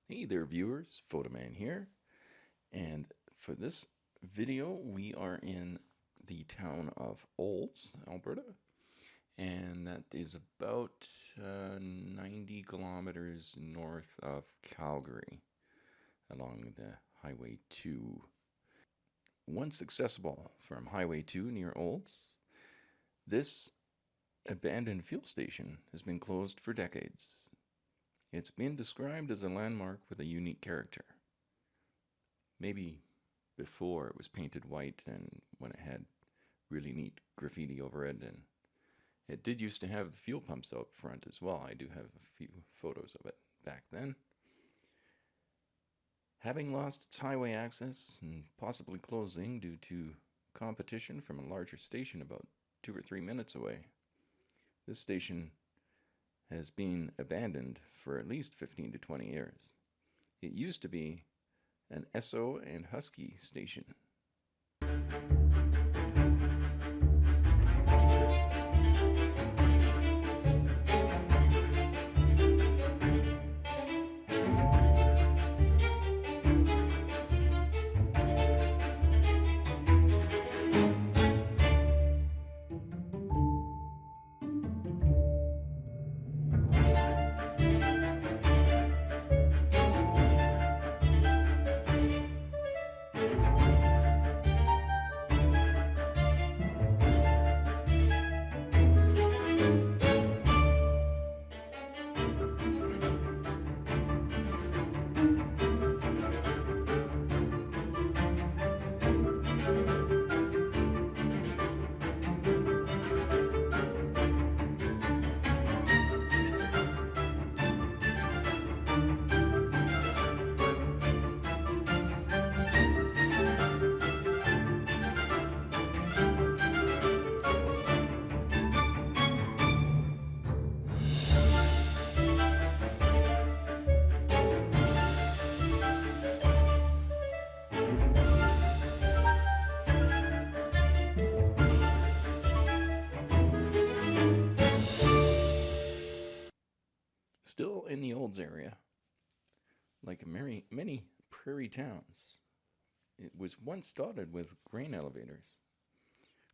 Hey there viewers, Photoman here, and for this video we are in the town of Olds, Alberta, and that is about 90 kilometers north of Calgary along the Highway 2. Once accessible from Highway 2 near Olds, this abandoned fuel station has been closed for decades. It's been described as a landmark with a unique character. Maybe before it was painted white and when it had really neat graffiti over it, and it did used to have the fuel pumps out front as well. I do have a few photos of it back then. Having lost its highway access and possibly closing due to competition from a larger station about 2 or 3 minutes away, this station has been abandoned for at least 15 to 20 years. It used to be an Esso and Husky station. Still in the Olds area, like many prairie towns, it was once dotted with grain elevators,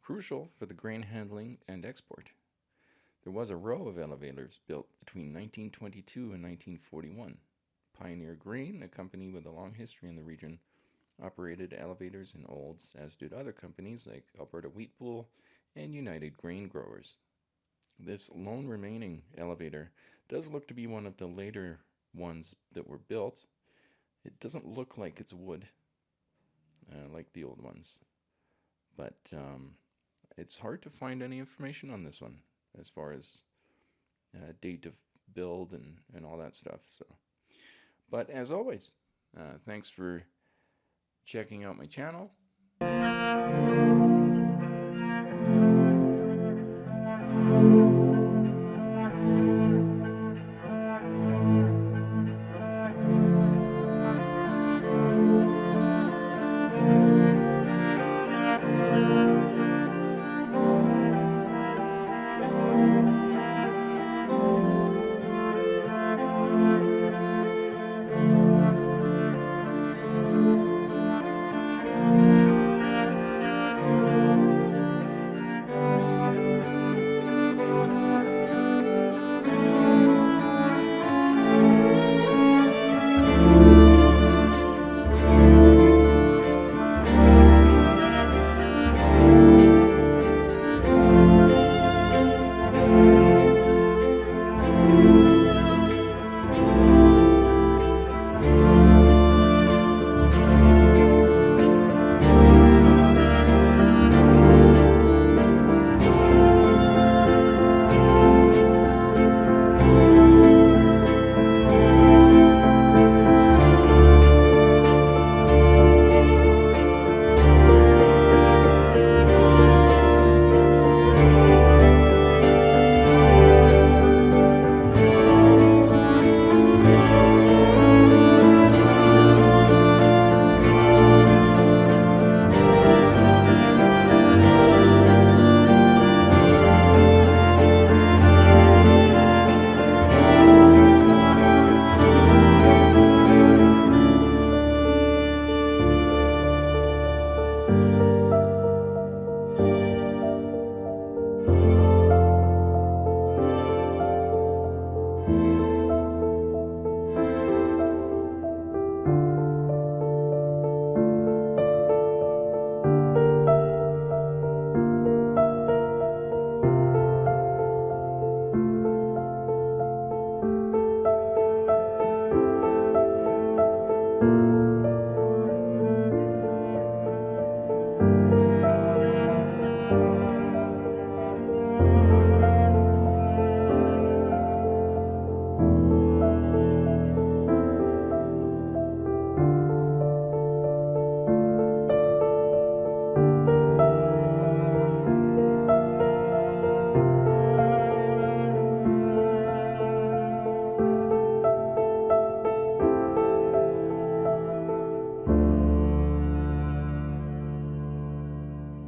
crucial for the grain handling and export. There was a row of elevators built between 1922 and 1941. Pioneer Grain, a company with a long history in the region, operated elevators in Olds, as did other companies like Alberta Wheat Pool and United Grain Growers. This lone remaining elevator does look to be one of the later ones that were built. It doesn't look like it's wood, like the old ones, but it's hard to find any information on this one as far as date of build and all that stuff. So, but as always, thanks for checking out my channel.